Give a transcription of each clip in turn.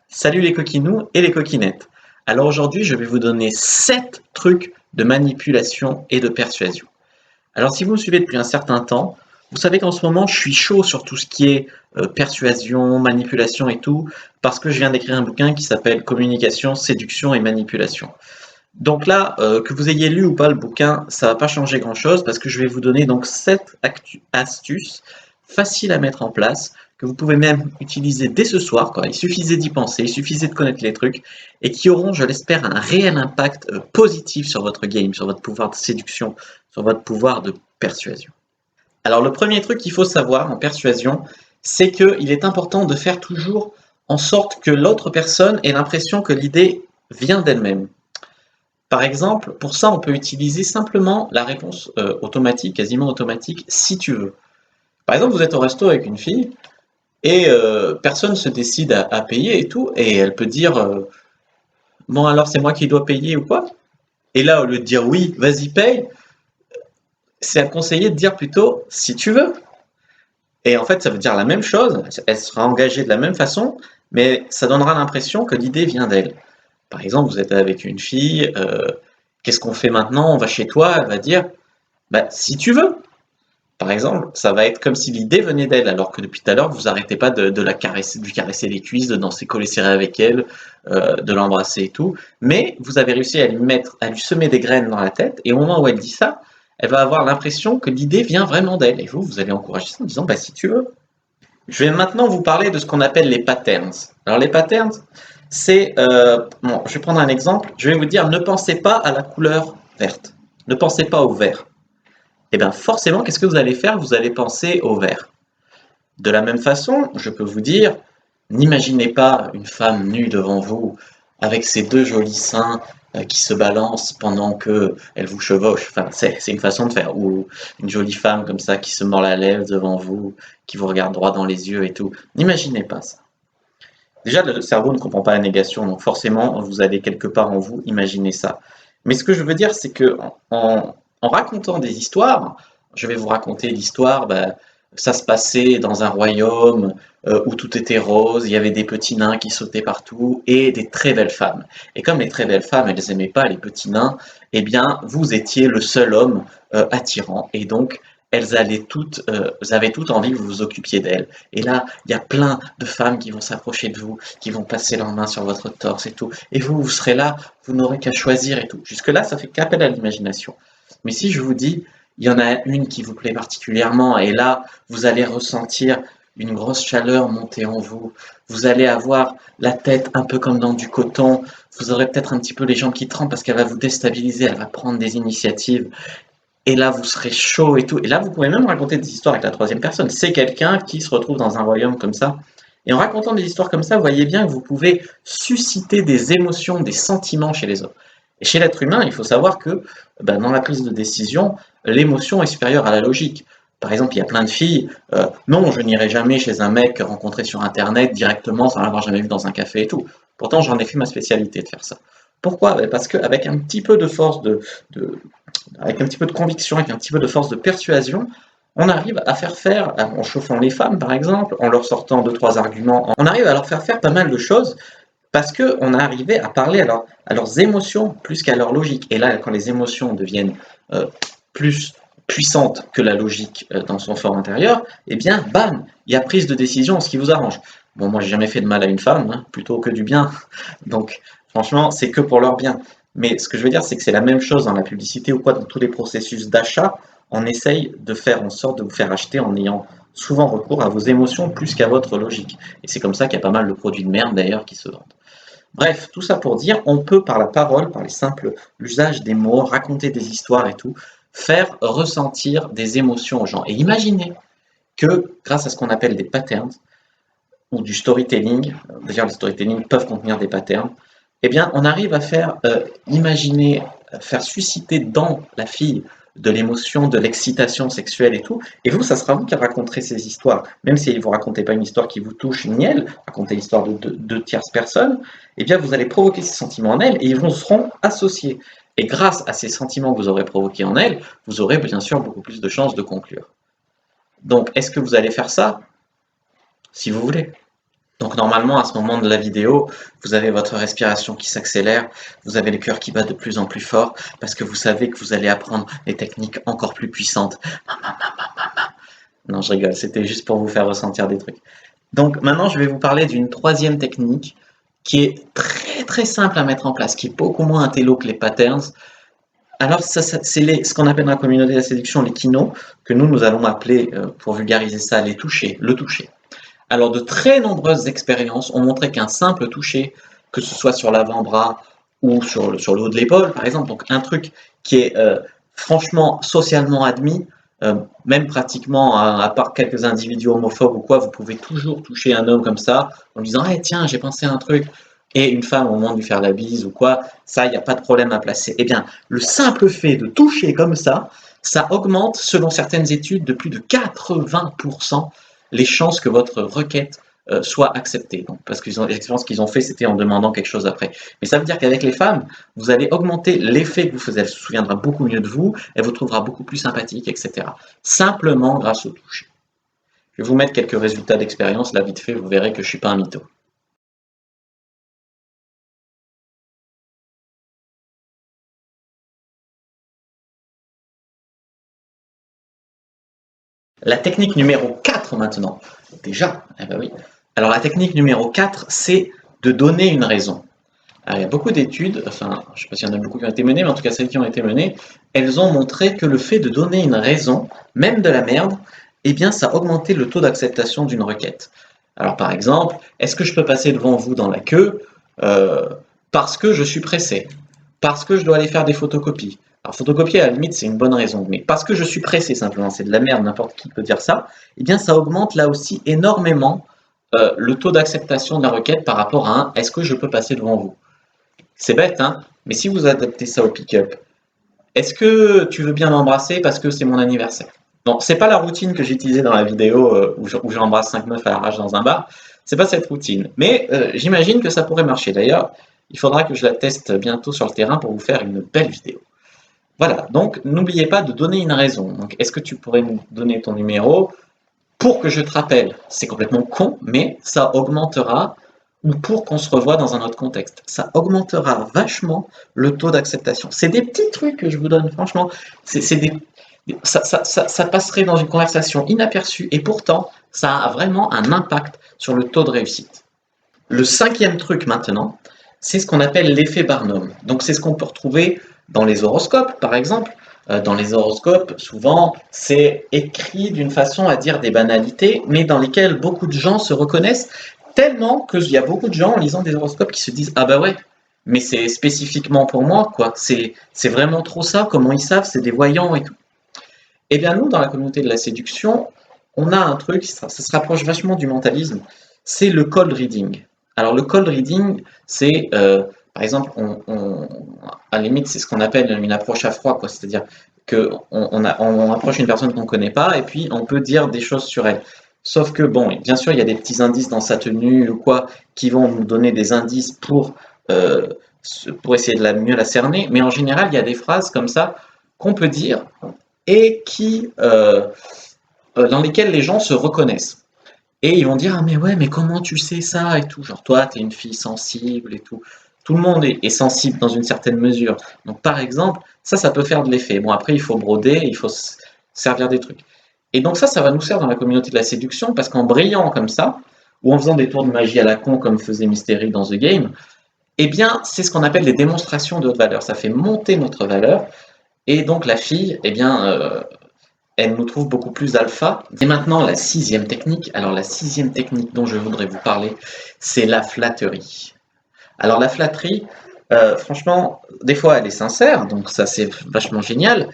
Salut les coquinous et les coquinettes. Alors aujourd'hui, je vais vous donner 7 trucs de manipulation et de persuasion. Alors si vous me suivez depuis un certain temps, vous savez qu'en ce moment, je suis chaud sur tout ce qui est persuasion, manipulation et tout, parce que je viens d'écrire un bouquin qui s'appelle Communication, séduction et manipulation. Donc là, que vous ayez lu ou pas le bouquin, ça va pas changer grand-chose parce que je vais vous donner donc 7 astuces faciles à mettre en place que vous pouvez même utiliser dès ce soir, quoi. Il suffisait d'y penser, il suffisait de connaître les trucs et qui auront, je l'espère, un réel impact positif sur votre game, sur votre pouvoir de séduction, sur votre pouvoir de persuasion. Alors le premier truc qu'il faut savoir en persuasion, c'est qu'il est important de faire toujours en sorte que l'autre personne ait l'impression que l'idée vient d'elle-même. Par exemple, pour ça, on peut utiliser simplement la réponse automatique, quasiment automatique, si tu veux. Par exemple, vous êtes au resto avec une fille et personne se décide à payer et tout, et elle peut dire bon alors c'est moi qui dois payer ou quoi? Et là, au lieu de dire oui, vas-y paye, c'est à conseiller de dire plutôt si tu veux. Et en fait, ça veut dire la même chose, elle sera engagée de la même façon, mais ça donnera l'impression que l'idée vient d'elle. Par exemple, vous êtes avec une fille, qu'est-ce qu'on fait maintenant? On va chez toi, elle va dire bah, si tu veux. Par exemple, ça va être comme si l'idée venait d'elle, alors que depuis tout à l'heure, vous arrêtez pas de la caresser, de lui caresser les cuisses, de danser collé serré avec elle, de l'embrasser et tout. Mais vous avez réussi à lui semer des graines dans la tête, et au moment où elle dit ça, elle va avoir l'impression que l'idée vient vraiment d'elle. Et vous allez encourager ça en disant, bah si tu veux. Je vais maintenant vous parler de ce qu'on appelle les patterns. Alors les patterns, c'est, bon, je vais prendre un exemple. Je vais vous dire, ne pensez pas à la couleur verte. Ne pensez pas au vert. Et bien forcément, qu'est-ce que vous allez faire? Vous allez penser au vert. De la même façon, je peux vous dire, n'imaginez pas une femme nue devant vous avec ses deux jolis seins qui se balancent pendant que elle vous chevauche. Enfin, c'est une façon de faire. Ou une jolie femme comme ça qui se mord la lèvre devant vous, qui vous regarde droit dans les yeux et tout. N'imaginez pas ça. Déjà, le cerveau ne comprend pas la négation, donc forcément, vous allez quelque part en vous imaginer ça. Mais ce que je veux dire, c'est que en racontant des histoires, je vais vous raconter l'histoire, bah, ça se passait dans un royaume où tout était rose, il y avait des petits nains qui sautaient partout et des très belles femmes. Et comme les très belles femmes, elles n'aimaient pas les petits nains, eh bien, vous étiez le seul homme attirant. Et donc, vous avaient toutes envie que vous vous occupiez d'elles. Et là, il y a plein de femmes qui vont s'approcher de vous, qui vont passer leurs mains sur votre torse et tout. Et vous serez là, vous n'aurez qu'à choisir et tout. Jusque-là, ça fait qu'appel à l'imagination. Mais si je vous dis, il y en a une qui vous plaît particulièrement, et là, vous allez ressentir une grosse chaleur monter en vous. Vous allez avoir la tête un peu comme dans du coton. Vous aurez peut-être un petit peu les jambes qui tremblent parce qu'elle va vous déstabiliser, elle va prendre des initiatives. Et là, vous serez chaud et tout. Et là, vous pouvez même raconter des histoires avec la troisième personne. C'est quelqu'un qui se retrouve dans un royaume comme ça. Et en racontant des histoires comme ça, vous voyez bien que vous pouvez susciter des émotions, des sentiments chez les autres. Et chez l'être humain, il faut savoir que ben, dans la prise de décision, l'émotion est supérieure à la logique. Par exemple, il y a plein de filles, non, je n'irai jamais chez un mec rencontré sur Internet directement sans l'avoir jamais vu dans un café et tout. Pourtant, j'en ai fait ma spécialité de faire ça. Pourquoi? Ben, parce qu'avec un petit peu de force de, avec un petit peu de conviction, avec un petit peu de force de persuasion, on arrive à faire, en chauffant les femmes par exemple, en leur sortant deux, trois arguments, on arrive à leur faire pas mal de choses parce qu'on a arrivé à parler à leurs émotions plus qu'à leur logique. Et là, quand les émotions deviennent plus puissantes que la logique dans son fort intérieur, eh bien, bam, il y a prise de décision, ce qui vous arrange. Bon, moi, j'ai jamais fait de mal à une femme, hein, plutôt que du bien. Donc, franchement, c'est que pour leur bien. Mais ce que je veux dire, c'est que c'est la même chose dans la publicité ou quoi, dans tous les processus d'achat. On essaye de faire en sorte de vous faire acheter en ayant souvent recours à vos émotions plus qu'à votre logique. Et c'est comme ça qu'il y a pas mal de produits de merde d'ailleurs qui se vendent. Bref, tout ça pour dire, on peut par la parole, par les simples l'usage des mots, raconter des histoires et tout, faire ressentir des émotions aux gens. Et imaginez que grâce à ce qu'on appelle des patterns ou du storytelling, d'ailleurs les storytelling peuvent contenir des patterns, eh bien on arrive à faire imaginer, faire susciter dans la fille de l'émotion, de l'excitation sexuelle et tout. Et vous, ça sera vous qui raconterez ces histoires. Même si vous ne racontez pas une histoire qui vous touche ni elle, racontez l'histoire de tierces personnes, eh bien vous allez provoquer ces sentiments en elle et ils seront associés. Et grâce à ces sentiments que vous aurez provoqués en elle, vous aurez bien sûr beaucoup plus de chances de conclure. Donc, est-ce que vous allez faire ça? Si vous voulez. Donc normalement, à ce moment de la vidéo, vous avez votre respiration qui s'accélère, vous avez le cœur qui bat de plus en plus fort, parce que vous savez que vous allez apprendre des techniques encore plus puissantes. Non, je rigole, c'était juste pour vous faire ressentir des trucs. Donc maintenant, je vais vous parler d'une troisième technique qui est très très simple à mettre en place, qui est beaucoup moins intello que les patterns. Alors, c'est ce qu'on appelle dans la communauté de la séduction les kinos, que nous allons appeler, pour vulgariser ça, les touchés, le toucher. Alors, de très nombreuses expériences ont montré qu'un simple toucher, que ce soit sur l'avant-bras ou sur le haut de l'épaule, par exemple, donc un truc qui est franchement socialement admis, même pratiquement, à part quelques individus homophobes ou quoi, vous pouvez toujours toucher un homme comme ça, en lui disant hey, tiens, j'ai pensé à un truc, et une femme au moment de lui faire la bise ou quoi, ça, il n'y a pas de problème à placer. Eh bien, le simple fait de toucher comme ça augmente, selon certaines études, de plus de 80% les chances que votre requête soit acceptée. Donc, parce que l'expérience qu'ils ont fait, c'était en demandant quelque chose après. Mais ça veut dire qu'avec les femmes, vous allez augmenter l'effet que vous faisiez. Elle se souviendra beaucoup mieux de vous, elle vous trouvera beaucoup plus sympathique, etc. Simplement grâce au toucher. Je vais vous mettre quelques résultats d'expérience, là vite fait, vous verrez que je ne suis pas un mytho. La technique numéro 4 maintenant. Déjà, eh ben oui. Alors la technique numéro 4, c'est de donner une raison. Alors, il y a beaucoup d'études, enfin, je ne sais pas s'il y en a beaucoup qui ont été menées, mais en tout cas celles qui ont été menées, elles ont montré que le fait de donner une raison, même de la merde, eh bien ça augmentait le taux d'acceptation d'une requête. Alors par exemple, est-ce que je peux passer devant vous dans la queue euh, parce que je suis pressé, parce que je dois aller faire des photocopies. Alors photocopier à la limite c'est une bonne raison, mais parce que je suis pressé simplement, c'est de la merde, n'importe qui peut dire ça, eh bien ça augmente là aussi énormément le taux d'acceptation de la requête par rapport à un est-ce que je peux passer devant vous. C'est bête, hein? Mais si vous adaptez ça au pick-up, est-ce que tu veux bien m'embrasser parce que c'est mon anniversaire? Non, c'est pas la routine que j'ai utilisée dans la vidéo où j'embrasse 5 meufs à l'arrache dans un bar. C'est pas cette routine. Mais j'imagine que ça pourrait marcher. D'ailleurs, il faudra que je la teste bientôt sur le terrain pour vous faire une belle vidéo. Voilà, donc n'oubliez pas de donner une raison. Donc, est-ce que tu pourrais me donner ton numéro pour que je te rappelle? C'est complètement con, mais ça augmentera ou pour qu'on se revoie dans un autre contexte. Ça augmentera vachement le taux d'acceptation. C'est des petits trucs que je vous donne, franchement. Ça passerait dans une conversation inaperçue et pourtant, ça a vraiment un impact sur le taux de réussite. Le cinquième truc maintenant, c'est ce qu'on appelle l'effet Barnum. Donc c'est ce qu'on peut retrouver dans les horoscopes, par exemple. Dans les horoscopes, souvent, c'est écrit d'une façon à dire des banalités, mais dans lesquelles beaucoup de gens se reconnaissent, tellement qu'il y a beaucoup de gens en lisant des horoscopes qui se disent ah bah ouais, mais c'est spécifiquement pour moi, quoi. C'est vraiment trop ça, comment ils savent, c'est des voyants et tout. Eh bien nous, dans la communauté de la séduction, on a un truc, ça se rapproche vachement du mentalisme, c'est le cold reading. Alors le cold reading, c'est, par exemple, à la limite, c'est ce qu'on appelle une approche à froid, quoi. C'est-à-dire qu'on approche une personne qu'on ne connaît pas et puis on peut dire des choses sur elle. Sauf que, bon, bien sûr, il y a des petits indices dans sa tenue ou quoi qui vont nous donner des indices euh, pour essayer de mieux la cerner, mais en général, il y a des phrases comme ça qu'on peut dire et dans lesquelles les gens se reconnaissent. Et ils vont dire ah mais ouais mais comment tu sais ça et tout, genre toi t'es une fille sensible et tout. Tout le monde est sensible dans une certaine mesure. Donc par exemple ça peut faire de l'effet. Bon après il faut broder, il faut servir des trucs. Et donc ça va nous servir dans la communauté de la séduction parce qu'en brillant comme ça ou en faisant des tours de magie à la con comme faisait Mystery dans The Game, eh bien c'est ce qu'on appelle des démonstrations de haute valeur. Ça fait monter notre valeur et donc la fille eh bien elle nous trouve beaucoup plus alpha. Et maintenant, la sixième technique. Alors, la sixième technique dont je voudrais vous parler, c'est la flatterie. Alors, la flatterie, franchement, des fois, elle est sincère, donc ça, c'est vachement génial.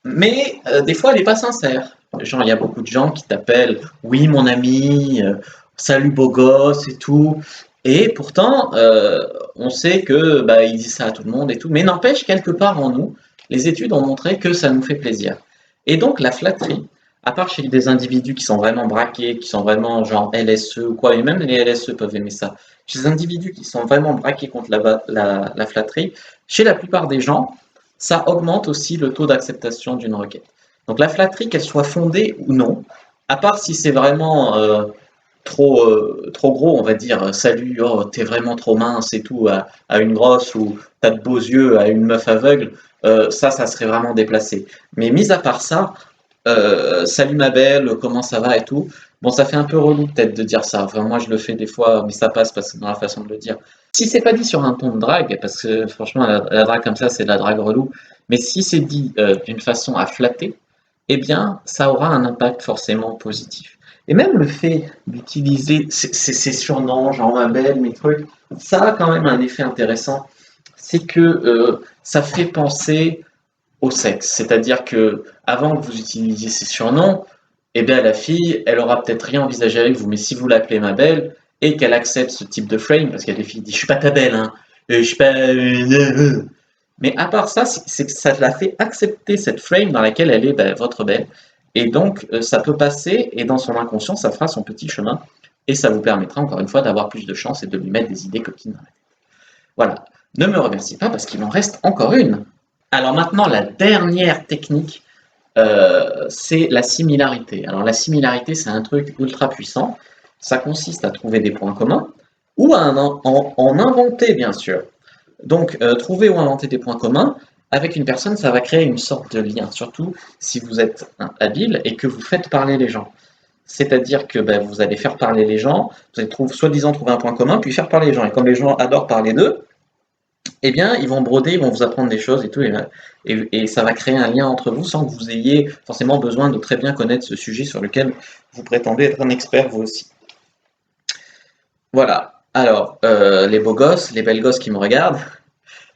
Mais des fois, elle n'est pas sincère. Genre, il y a beaucoup de gens qui t'appellent, oui, mon ami, salut beau gosse et tout. Et pourtant, on sait que bah, ils disent ça à tout le monde et tout. Mais n'empêche, quelque part en nous, les études ont montré que ça nous fait plaisir. Et donc, la flatterie, à part chez des individus qui sont vraiment braqués, qui sont vraiment genre LSE ou quoi, et même les LSE peuvent aimer ça. Chez des individus qui sont vraiment braqués contre la flatterie, chez la plupart des gens, ça augmente aussi le taux d'acceptation d'une requête. Donc la flatterie, qu'elle soit fondée ou non, à part si c'est vraiment trop gros, on va dire salut, oh t'es vraiment trop mince et tout à une grosse ou t'as de beaux yeux à une meuf aveugle, ça serait vraiment déplacé. Mais mis à part ça, salut ma belle, comment ça va et tout. Bon, ça fait un peu relou peut-être de dire ça. Enfin, moi je le fais des fois, mais ça passe parce que dans la façon de le dire. Si c'est pas dit sur un ton de drague, parce que franchement la drague comme ça c'est de la drague relou, mais si c'est dit d'une façon à flatter, eh bien ça aura un impact forcément positif. Et même le fait d'utiliser ces surnoms, genre ma belle, mes trucs, ça a quand même un effet intéressant. C'est que ça fait penser au sexe. C'est-à-dire que avant que vous utilisiez ces surnoms, eh bien la fille, elle aura peut-être rien envisagé avec vous, mais si vous l'appelez ma belle et qu'elle accepte ce type de frame, parce qu'il y a des filles qui disent je suis pas ta belle, hein, je suis pas. Mais à part ça, c'est que ça la fait accepter cette frame dans laquelle elle est ben, votre belle. Et donc ça peut passer et dans son inconscient, ça fera son petit chemin et ça vous permettra encore une fois d'avoir plus de chance et de lui mettre des idées coquines dans la tête. Voilà. Ne me remercie pas parce qu'il en reste encore une. Alors maintenant, la dernière technique, c'est la similarité. Alors la similarité, c'est un truc ultra puissant. Ça consiste à trouver des points communs ou à en inventer, bien sûr. Donc, trouver ou inventer des points communs avec une personne, ça va créer une sorte de lien, surtout si vous êtes habile et que vous faites parler les gens. C'est-à-dire que ben, vous allez faire parler les gens, vous allez soi-disant trouver un point commun, puis faire parler les gens. Et comme les gens adorent parler d'eux, eh bien, ils vont broder, ils vont vous apprendre des choses et tout, et ça va créer un lien entre vous sans que vous ayez forcément besoin de très bien connaître ce sujet sur lequel vous prétendez être un expert vous aussi. Voilà. Alors, les beaux gosses, les belles gosses qui me regardent,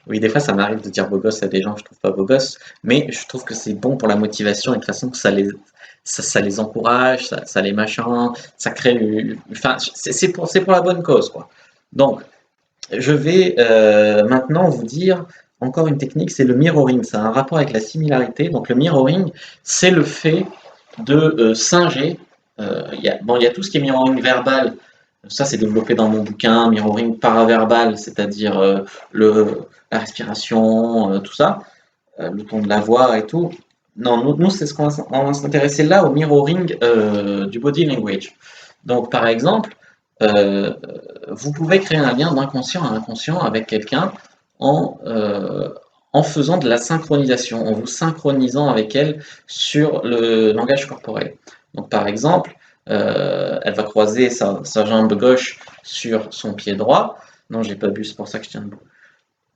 oui, des fois ça m'arrive de dire beau gosse à des gens que je trouve pas beaux gosses, mais je trouve que c'est bon pour la motivation et de toute façon que ça les encourage, ça les machin, ça crée, enfin, c'est pour la bonne cause, quoi. Donc, je vais maintenant vous dire encore une technique, c'est le mirroring. Ça a un rapport avec la similarité. Donc le mirroring, c'est le fait de singer. Bon, il y a tout ce qui est mirroring verbal. Ça, c'est développé dans mon bouquin, mirroring paraverbal, c'est-à-dire la respiration, tout ça, le ton de la voix et tout. Non, nous c'est ce on va s'intéresser là au mirroring du body language. Donc, par exemple, euh, vous pouvez créer un lien d'inconscient à inconscient avec quelqu'un en, euh, en faisant de la synchronisation, en vous synchronisant avec elle sur le langage corporel. Donc, par exemple, elle va croiser sa jambe gauche sur son pied droit. Non, j'ai pas bu, c'est pour ça que je tiens debout.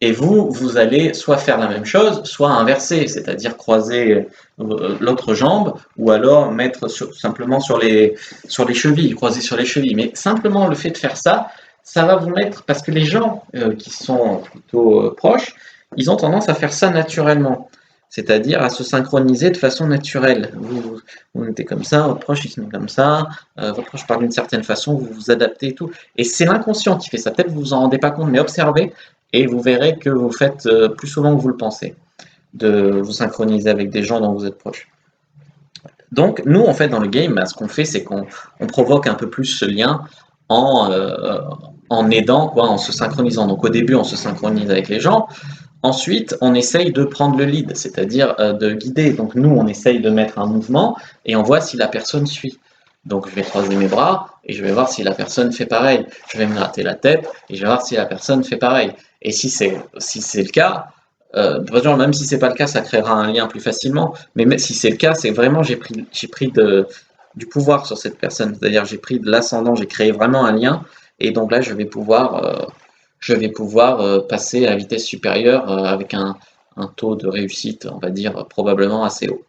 Et vous allez soit faire la même chose, soit inverser, c'est-à-dire croiser l'autre jambe, ou alors mettre simplement sur les chevilles, croiser sur les chevilles. Mais simplement le fait de faire ça, ça va vous mettre, parce que les gens qui sont plutôt proches, ils ont tendance à faire ça naturellement, c'est-à-dire à se synchroniser de façon naturelle. Vous mettez comme ça, votre proche il se met comme ça, votre proche parle d'une certaine façon, vous vous adaptez et tout. Et c'est l'inconscient qui fait ça, peut-être vous vous en rendez pas compte, mais observez, et vous verrez que vous faites plus souvent que vous le pensez, de vous synchroniser avec des gens dont vous êtes proche. Donc, nous, en fait, dans le game, ce qu'on fait, c'est qu'on provoque un peu plus ce lien en, en aidant, quoi, en se synchronisant. Donc, au début, on se synchronise avec les gens. Ensuite, on essaye de prendre le lead, c'est-à-dire de guider. Donc, nous, on essaye de mettre un mouvement et on voit si la personne suit. Donc, je vais croiser mes bras et je vais voir si la personne fait pareil. Je vais me gratter la tête et je vais voir si la personne fait pareil. Et si c'est le cas, même si c'est pas le cas, ça créera un lien plus facilement. Mais si c'est le cas, c'est vraiment j'ai pris du pouvoir sur cette personne. C'est-à-dire j'ai pris de l'ascendant, j'ai créé vraiment un lien. Et donc là, je vais pouvoir passer à la vitesse supérieure avec un taux de réussite, on va dire, probablement assez haut.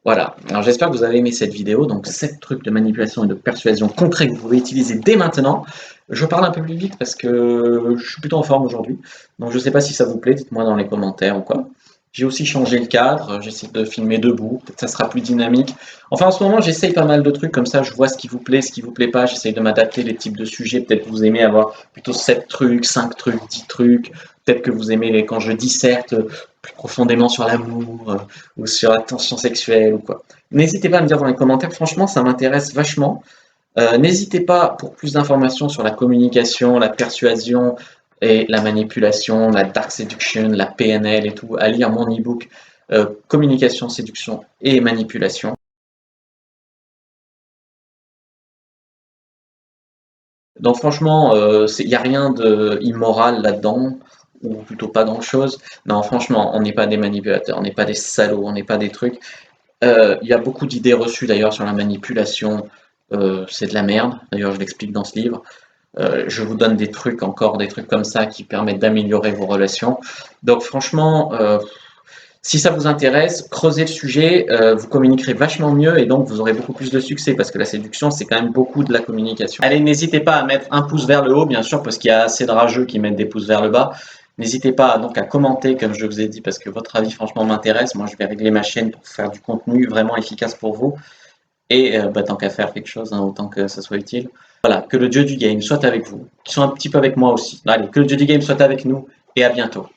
Voilà, alors j'espère que vous avez aimé cette vidéo, donc 7 trucs de manipulation et de persuasion concrets que vous pouvez utiliser dès maintenant. Je parle un peu plus vite parce que je suis plutôt en forme aujourd'hui, donc je ne sais pas si ça vous plaît, dites-moi dans les commentaires ou quoi. J'ai aussi changé le cadre, j'essaie de filmer debout, peut-être ça sera plus dynamique. Enfin en ce moment j'essaye pas mal de trucs comme ça, je vois ce qui vous plaît pas, j'essaye de m'adapter les types de sujets, peut-être que vous aimez avoir plutôt 7 trucs, 5 trucs, 10 trucs, peut-être que vous aimez quand je disserte plus profondément sur l'amour ou sur la tension sexuelle ou quoi. N'hésitez pas à me dire dans les commentaires, franchement ça m'intéresse vachement. N'hésitez pas pour plus d'informations sur la communication, la persuasion et la manipulation, la dark seduction, la PNL et tout, à lire mon e-book Communication, séduction et manipulation. Donc franchement, il n'y a rien d'immoral là-dedans, ou plutôt pas grand-chose. Non, franchement, on n'est pas des manipulateurs, on n'est pas des salauds, on n'est pas des trucs. Il y a beaucoup d'idées reçues d'ailleurs sur la manipulation, c'est de la merde. D'ailleurs, je l'explique dans ce livre. Je vous donne des trucs encore, des trucs comme ça qui permettent d'améliorer vos relations. Donc franchement, si ça vous intéresse, creusez le sujet, vous communiquerez vachement mieux et donc vous aurez beaucoup plus de succès parce que la séduction, c'est quand même beaucoup de la communication. Allez, n'hésitez pas à mettre un pouce vers le haut, bien sûr, parce qu'il y a assez de rageux qui mettent des pouces vers le bas. N'hésitez pas donc à commenter, comme je vous ai dit, parce que votre avis, franchement, m'intéresse. Moi, je vais régler ma chaîne pour faire du contenu vraiment efficace pour vous. Et tant qu'à faire quelque chose, hein, autant que ça soit utile. Voilà, que le dieu du game soit avec vous, qui soit un petit peu avec moi aussi. Allez, que le dieu du game soit avec nous, et à bientôt.